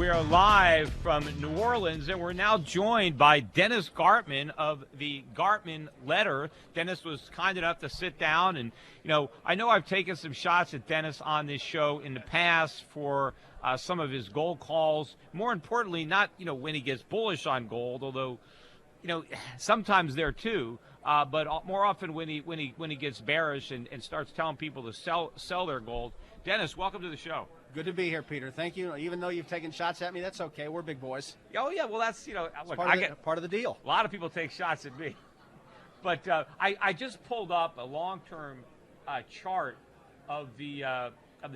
We are live from New Orleans, and we're now joined by Dennis Gartman of the Gartman Letter. Dennis was kind enough to sit down, and I know I've taken some shots at Dennis on this show in the past for some of his gold calls. More importantly, not when he gets bullish on gold, although sometimes there too. But more often when he gets bearish and starts telling people to sell their gold. Dennis, welcome to the show. Good to be here, Peter. Thank you. Even though you've taken shots at me, that's okay. We're big boys. Oh yeah, well that's look, part of the deal. A lot of people take shots at me, but I just pulled up a long-term chart of the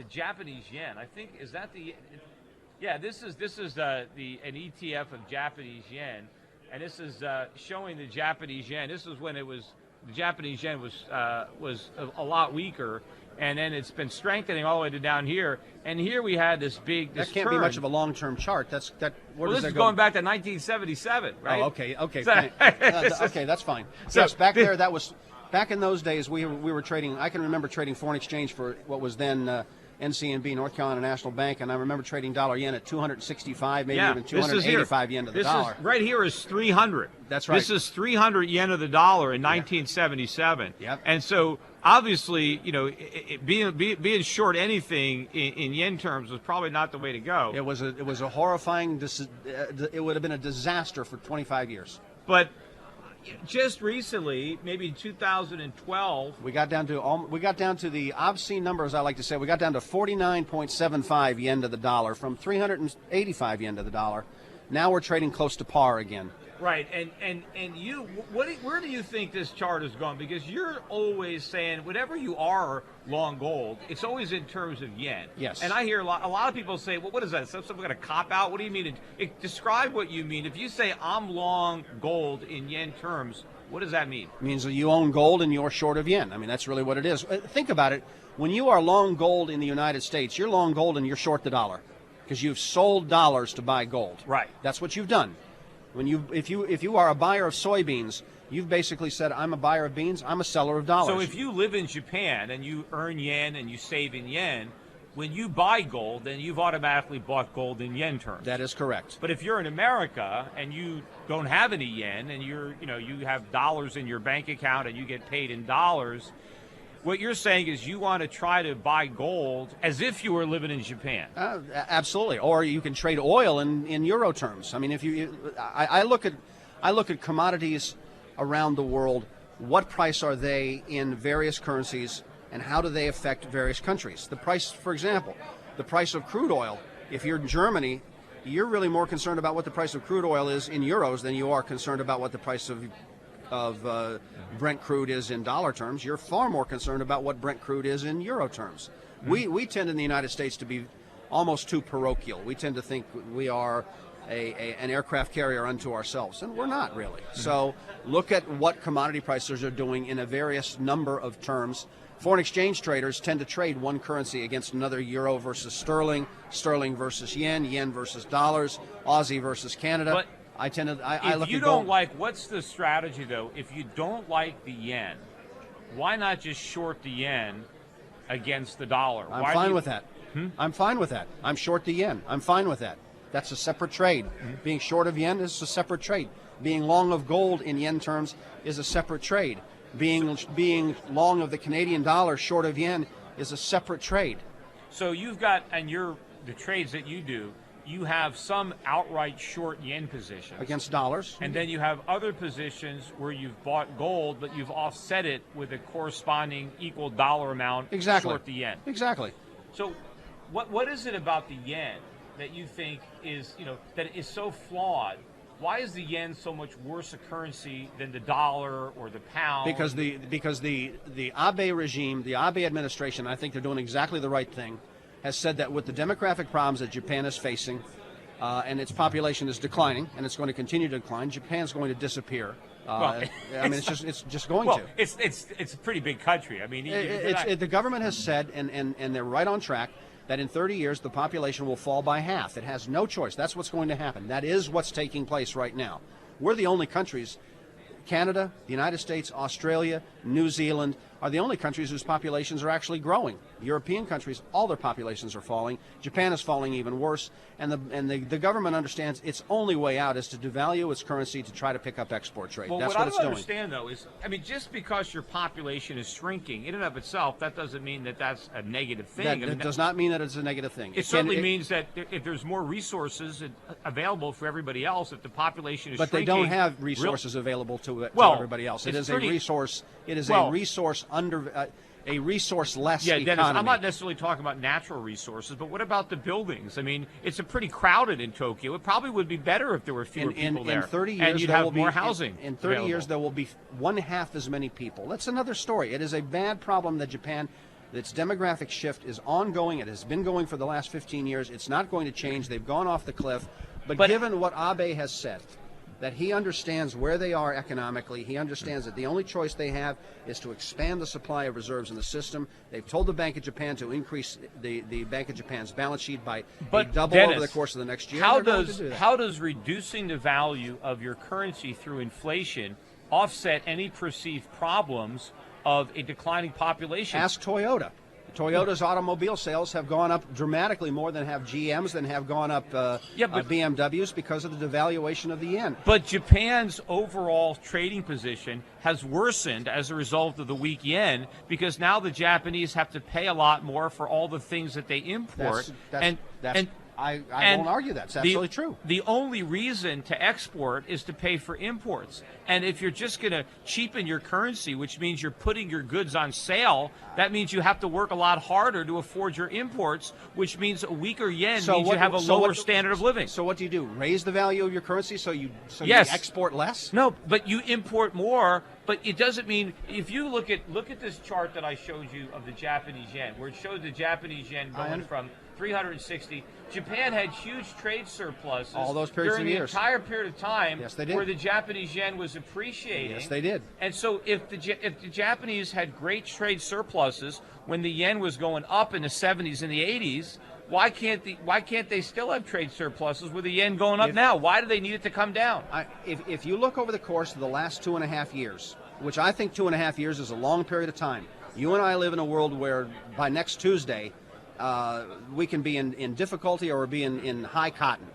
Japanese yen. I think this is an ETF of Japanese yen, and this is showing the Japanese yen. This is when the Japanese yen was a lot weaker. And then it's been strengthening all the way to down here. And here we had this big. That can't be much of a long-term chart. This is going back to 1977, right? Oh, okay, okay, that's fine. So yes, back there, back in those days, we were trading. I can remember trading foreign exchange for what was then NCNB, North Carolina National Bank, and I remember trading dollar yen at 265, maybe even 285 yen to the dollar. Right here is 300. That's right. This is 300 yen to the dollar in 1977. Yep. And so obviously, being short anything in yen terms was probably not the way to go. It was a horrifying. It would have been a disaster for 25 years. But just recently, maybe in 2012, we got down to the obscene numbers. I like to say we got down to 49.75 yen to the dollar from 385 yen to the dollar. Now we're trading close to par again. Right, and you, where do you think this chart is going? Because you're always saying whenever you are long gold, it's always in terms of yen. Yes. And I hear a lot of people say, well, what is that? Some kind of cop out? What do you mean? Describe what you mean. If you say I'm long gold in yen terms, what does that mean? It means that you own gold and you're short of yen. I mean, that's really what it is. Think about it. When you are long gold in the United States, you're long gold and you're short the dollar because you've sold dollars to buy gold. Right. That's what you've done. If you are a buyer of soybeans, you've basically said, I'm a buyer of beans, I'm a seller of dollars. So if you live in Japan and you earn yen and you save in yen, when you buy gold, then you've automatically bought gold in yen terms. That is correct. But if you're in America and you don't have any yen and you have dollars in your bank account and you get paid in dollars, what you're saying is you want to try to buy gold as if you were living in Japan. Absolutely. Or you can trade oil in euro terms. I mean, I look at commodities around the world. What price are they in various currencies, and how do they affect various countries? The price, for example, the price of crude oil. If you're in Germany, you're really more concerned about what the price of crude oil is in euros than you are concerned about what the price of Brent crude is in dollar terms. You're far more concerned about what Brent crude is in euro terms. Mm-hmm. We tend in the United States to be almost too parochial. We tend to think we are an aircraft carrier unto ourselves, and we're not really. Mm-hmm. So look at what commodity prices are doing in a various number of terms. Foreign exchange traders tend to trade one currency against another: euro versus sterling, sterling versus yen, yen versus dollars, Aussie versus Canada. But I look at gold. If you don't like, what's the strategy though? If you don't like the yen, why not just short the yen against the dollar? I'm fine with that. I'm fine with that. I'm short the yen. I'm fine with that. That's a separate trade. Being short of yen is a separate trade. Being long of gold in yen terms is a separate trade. Being long of the Canadian dollar short of yen is a separate trade. So you've got, the trades that you do, you have some outright short yen positions against dollars, and then you have other positions where you've bought gold, but you've offset it with a corresponding equal dollar amount short the yen. Exactly. So, what is it about the yen that you think is that is so flawed? Why is the yen so much worse a currency than the dollar or the pound? Because the Abe regime, the Abe administration, I think they're doing exactly the right thing, has said that with the demographic problems that Japan is facing, and its population is declining, and it's going to continue to decline, Japan's going to disappear. I mean, it's just going to. It's a pretty big country. I mean, the government has said, and they're right on track, that in 30 years the population will fall by half. It has no choice. That's what's going to happen. That is what's taking place right now. We're the only countries, Canada, the United States, Australia, New Zealand, are the only countries whose populations are actually growing. European countries, all their populations are falling. Japan is falling even worse, and the government understands its only way out is to devalue its currency to try to pick up export trade. Well, That's what it's I don't doing. understand, though, is, I mean, just because your population is shrinking, in and of itself, that doesn't mean that that's a negative thing. That does not mean that it's a negative thing. It certainly means that if there's more resources available for everybody else, if the population is but shrinking. But they don't have resources available to everybody else. It is a resource. It is a resource under a resource-less economy. Dennis, I'm not necessarily talking about natural resources, but what about the buildings? I mean, it's a pretty crowded in Tokyo. It probably would be better if there were fewer people there. In 30 years, and you'd have more housing. In 30 years, there will be 1/2 as many people. That's another story. It is a bad problem that Japan. Its demographic shift is ongoing. It has been going for the last 15 years. It's not going to change. They've gone off the cliff. But given what Abe has said, that he understands where they are economically, he understands that the only choice they have is to expand the supply of reserves in the system. They've told the Bank of Japan to increase the Bank of Japan's balance sheet by a double over the course of the next year. How does reducing the value of your currency through inflation offset any perceived problems of a declining population? Ask Toyota. Toyota's automobile sales have gone up dramatically more than have GM's, than have gone up BMW's because of the devaluation of the yen. But Japan's overall trading position has worsened as a result of the weak yen, because now the Japanese have to pay a lot more for all the things that they import. I won't argue that. It's absolutely true. The only reason to export is to pay for imports. And if you're just going to cheapen your currency, which means you're putting your goods on sale, that means you have to work a lot harder to afford your imports, which means a weaker yen means you have a lower standard of living. So what do? Raise the value of your currency so you export less? No, but you import more. But it doesn't mean, if you look at this chart that I showed you of the Japanese yen, where it showed the Japanese yen going from 360. Japan had huge trade surpluses all those periods during of the years. entire period of time. Yes, they did. Where the Japanese yen was appreciating. Yes, they did. And so if the Japanese had great trade surpluses when the yen was going up in the 70s and the 80s, why can't they still have trade surpluses with the yen going up now? Why do they need it to come down? If you look over the course of the last 2.5 years, which I think 2.5 years is a long period of time, you and I live in a world where by next Tuesday, we can be in difficulty or be in high cotton.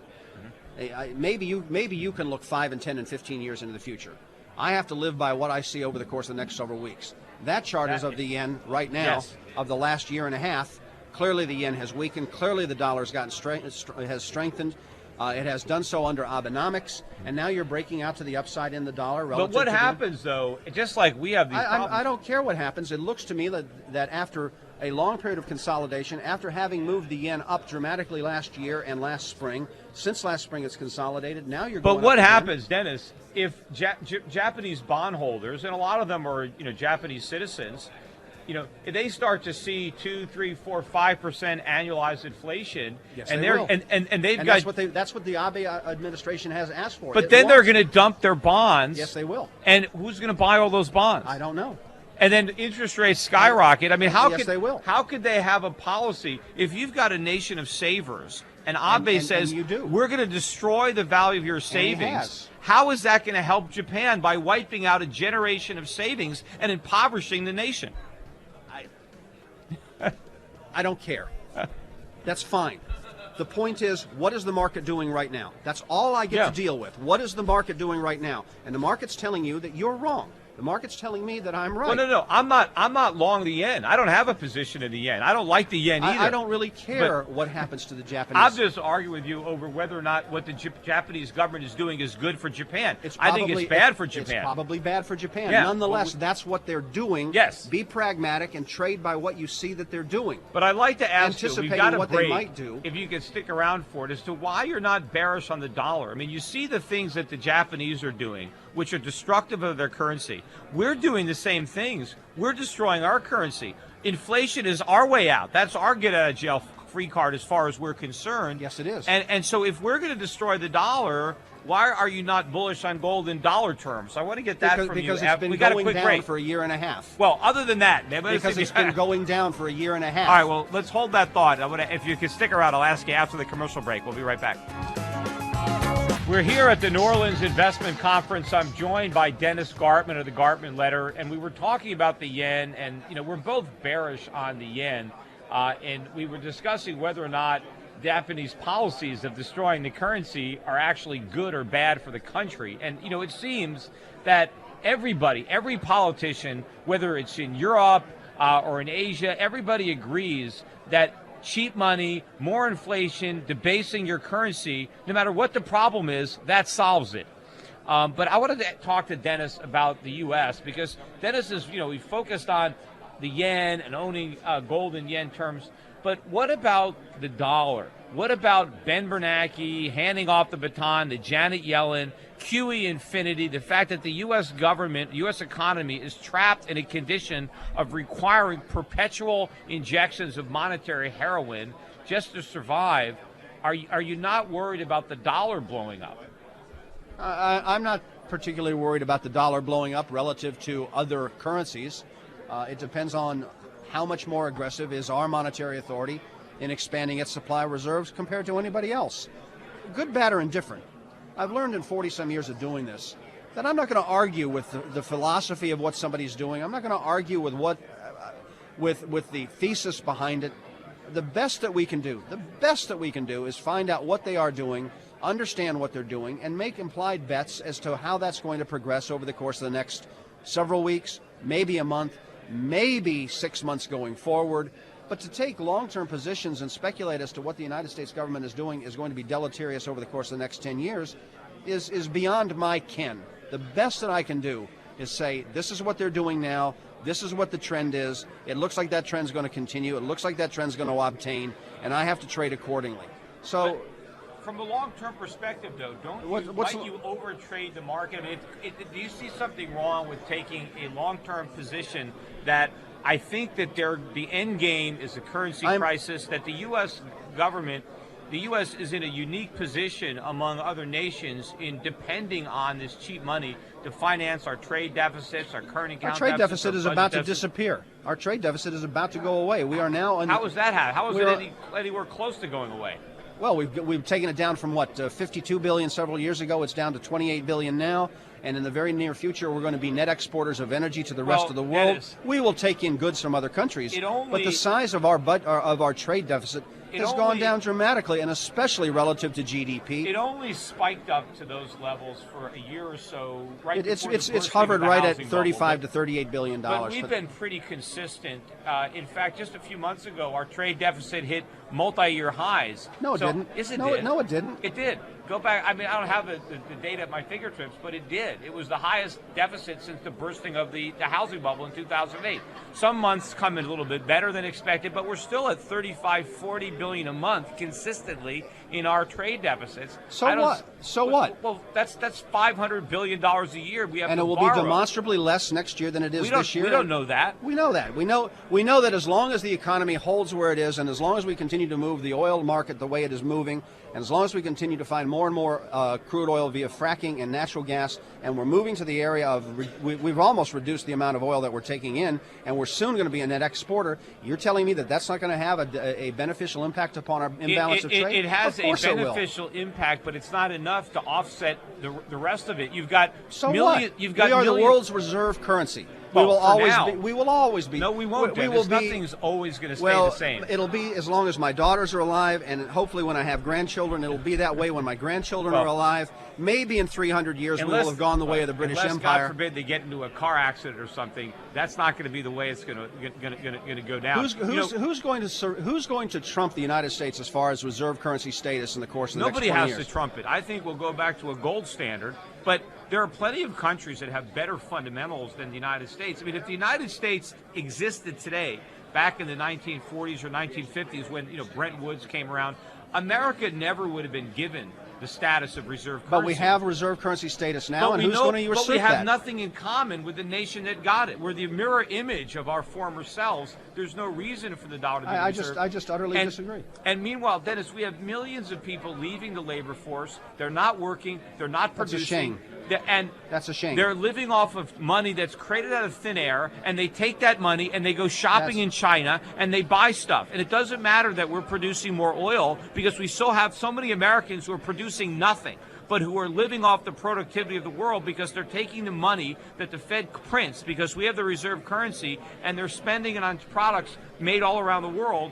Maybe you can look 5 and 10 and 15 years into the future. I have to live by what I see over the course of the next several weeks. That chart is of the yen right now, of the last year and a half. Clearly the yen has weakened. Clearly the dollar has strengthened. It has done so under Abenomics, and now you're breaking out to the upside in the dollar. But what happens, though, just like we have these problems? I don't care what happens. It looks to me that after a long period of consolidation, after having moved the yen up dramatically last year and last spring, since last spring it's consolidated, now you're going up. But what happens, Dennis, if Japanese bondholders, and a lot of them are Japanese citizens, if they start to see 2, 3, 4, 5% annualized inflation, yes, and they will. That's what the Abe administration has asked for. But then they're going to dump their bonds. Yes, they will. And who's going to buy all those bonds? I don't know. And then interest rates skyrocket. I mean, they will. How could they have a policy if you've got a nation of savers and Abe says we're going to destroy the value of your savings? How is that going to help Japan by wiping out a generation of savings and impoverishing the nation? I don't care. That's fine. The point is, what is the market doing right now? That's all I get to deal with. What is the market doing right now? And the market's telling you that you're wrong. The market's telling me that I'm right. Well, no. I'm not long the yen. I don't have a position in the yen. I don't like the yen either. I don't really care what happens to the Japanese. I'll just argue with you over whether or not what the Japanese government is doing is good for Japan. I think it's bad for Japan. It's probably bad for Japan. Yeah. Nonetheless, that's what they're doing. Yes. Be pragmatic and trade by what you see that they're doing. But I'd like to ask you, we've got a break, they might do. If you could stick around for it, as to why you're not bearish on the dollar. I mean, you see the things that the Japanese are doing, which are destructive of their currency. We're doing the same things. We're destroying our currency. Inflation is our way out. That's our get-out-of-jail-free card as far as we're concerned. Yes, it is. And so if we're going to destroy the dollar, why are you not bullish on gold in dollar terms? I want to get that from you. Because it's been going down for a year and a half. Well, other than that. Because it's been going down for a year and a half. All right, well, let's hold that thought. If you could stick around, I'll ask you after the commercial break. We'll be right back. We're here at the New Orleans Investment Conference. I'm joined by Dennis Gartman of the Gartman Letter, and we were talking about the yen, and we're both bearish on the yen, and we were discussing whether or not Japanese policies of destroying the currency are actually good or bad for the country. And it seems that everybody, every politician, whether it's in Europe or in Asia, everybody agrees that cheap money, more inflation, debasing your currency, no matter what the problem is, that solves it. But I wanted to talk to Dennis about the U.S. because Dennis is, we focused on the yen and owning gold in yen terms. But what about the dollar? What about Ben Bernanke handing off the baton to Janet Yellen, QE infinity, the fact that the U.S. government, U.S. economy is trapped in a condition of requiring perpetual injections of monetary heroin just to survive? Are you not worried about the dollar blowing up? I'm not particularly worried about the dollar blowing up relative to other currencies. It depends on how much more aggressive is our monetary authority in expanding its supply reserves compared to anybody else. Good, bad, or indifferent. I've learned in 40-some years of doing this that I'm not going to argue with the philosophy of what somebody's doing. I'm not going to argue with with the thesis behind it. The best that we can do is find out what they are doing, understand what they're doing, and make implied bets as to how that's going to progress over the course of the next several weeks, maybe a month, maybe 6 months going forward. But to take long-term positions and speculate as to what the United States government is doing is going to be deleterious over the course of the next 10 years is beyond my ken. The best that I can do is say, this is what they're doing now, this is what the trend is, it looks like that trend's going to continue, it looks like that trend's going to obtain, and I have to trade accordingly. So, but from a long-term perspective, though, might you overtrade the market? I mean, do you see something wrong with taking a long-term position that I think that the end game is a currency crisis, that the U.S. government, the U.S. is in a unique position among other nations in depending on this cheap money to finance our trade deficits, our current account deficits. Our trade deficit is about to deficit. Disappear. Our trade deficit is about to go away. We are now... How is that happening? How is it anywhere close to going away? Well, we've taken it down from, 52 billion several years ago. It's down to 28 billion now. And in the very near future, we're going to be net exporters of energy to the rest of the world. We will take in goods from other countries, but the size of our trade deficit has gone down dramatically, and especially relative to GDP. It only spiked up to those levels for a year or so. Right, it's hovered right at 35 to 38 billion dollars. But we've been pretty consistent. In fact, just a few months ago, our trade deficit hit multi-year highs. No, it didn't. Yes, it did. No, it didn't. It did. Go back. I mean, I don't have the data at my fingertips, but it did. It was the highest deficit since the bursting of the housing bubble in 2008. Some months come in a little bit better than expected, but we're still at 35, 40 billion a month consistently in our trade deficits. So what? Well, that's $500 billion a year we have and to it will borrow. Be demonstrably less next year than it is this year. We don't know that. We know that. We know that as long as the economy holds where it is, and as long as we continue to move the oil market the way it is moving, and as long as we continue to find more and more crude oil via fracking and natural gas, and we're moving to the area of, we've almost reduced the amount of oil that we're taking in, and we're soon going to be a net exporter, you're telling me that that's not going to have a beneficial impact upon our imbalance of trade? It has a beneficial impact, but it's not enough to offset the rest of it. You've got we are the world's reserve currency. We will always be. No, we won't. Nothing's always going to stay the same. It'll be as long as my daughters are alive, and hopefully when I have grandchildren, it'll be that way when my grandchildren are alive. Maybe in 300 years we will have gone the way of the British Empire. God forbid they get into a car accident or something. That's not going to be the way it's going to go down. Who's going to trump the United States as far as reserve currency status in the course of the next 20 years? Nobody has to trump it. I think we'll go back to a gold standard, but there are plenty of countries that have better fundamentals than the United States. I mean, if the United States existed today, back in the 1940s or 1950s when Bretton Woods came around, America never would have been given the status of reserve currency. But we have reserve currency status now, and who's going to usurp that? But we have nothing in common with the nation that got it. We're the mirror image of our former selves. There's no reason for the dollar to be reserved. I just utterly disagree. And meanwhile, Dennis, we have millions of people leaving the labor force. They're not working. They're not producing. That's a shame. And that's a shame. They're living off of money that's created out of thin air, and they take that money and they go shopping in China and they buy stuff. And it doesn't matter that we're producing more oil because we still have so many Americans who are producing producing nothing, but who are living off the productivity of the world because they're taking the money that the Fed prints because we have the reserve currency and they're spending it on products made all around the world.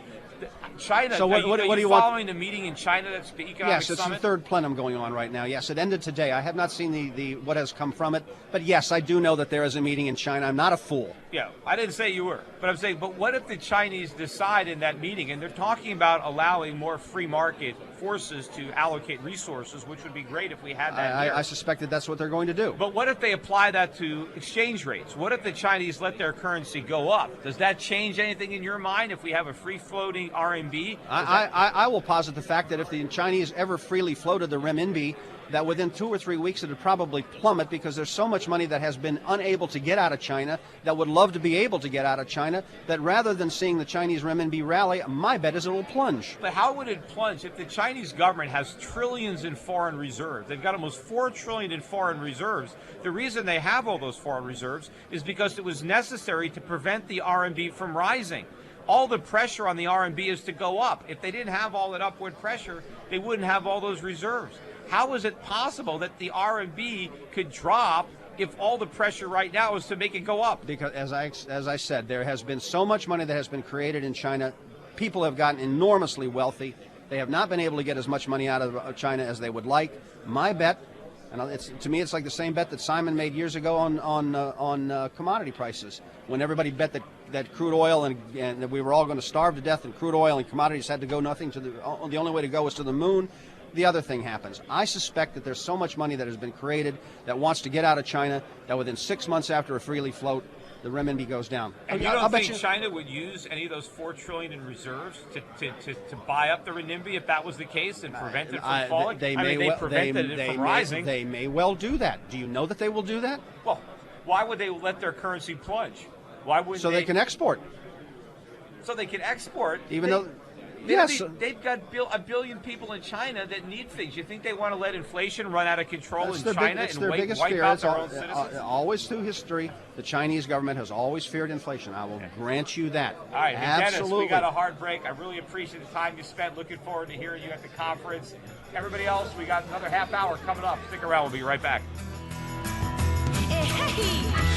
China. So what do you following want? the meeting in China? That's the economic Yes, it's summit? the third plenum going on right now. Yes, it ended today. I have not seen the what has come from it, but yes, I do know that there is a meeting in China. I'm not a fool. Yeah, I didn't say you were, but I'm saying, but what if the Chinese decide in that meeting, and they're talking about allowing more free market forces to allocate resources, which would be great if we had that here. I suspect that that's what they're going to do. But what if they apply that to exchange rates? What if the Chinese let their currency go up? Does that change anything in your mind if we have a free-floating RMB? I will posit the fact that if the Chinese ever freely floated the renminbi, that within 2 or 3 weeks it would probably plummet because there's so much money that has been unable to get out of China that would love to be able to get out of China that rather than seeing the Chinese renminbi rally, my bet is it will plunge. But how would it plunge if the Chinese government has trillions in foreign reserves? They've got almost $4 trillion in foreign reserves. The reason they have all those foreign reserves is because it was necessary to prevent the RMB from rising. All the pressure on the RMB is to go up. If they didn't have all that upward pressure, they wouldn't have all those reserves. How is it possible that the RMB could drop if all the pressure right now is to make it go up? Because as I said, there has been so much money that has been created in China. People have gotten enormously wealthy. They have not been able to get as much money out of China as they would like. My bet, and to me it's like the same bet that Simon made years ago on commodity prices, when everybody bet that crude oil and that we were all going to starve to death and crude oil and commodities had to go nothing to the only way to go was to the moon. The other thing happens. I suspect that there's so much money that has been created that wants to get out of China that within 6 months after a freely float, the renminbi goes down. And you don't think China would use any of those $4 trillion in reserves to buy up the renminbi if that was the case and prevent it from falling? They prevented it from rising. They may well do that. Do you know that they will do that? Well, why would they let their currency plunge? Why would they can export? So they can export, even though. Yes. They've got a billion people in China that need things. You think they want to let inflation run out of control in China and wipe out their own citizens? Always through history, the Chinese government has always feared inflation. I will grant you that. All right, absolutely. Dennis, we got a hard break. I really appreciate the time you spent. Looking forward to hearing you at the conference. Everybody else, we got another half hour coming up. Stick around. We'll be right back. Hey.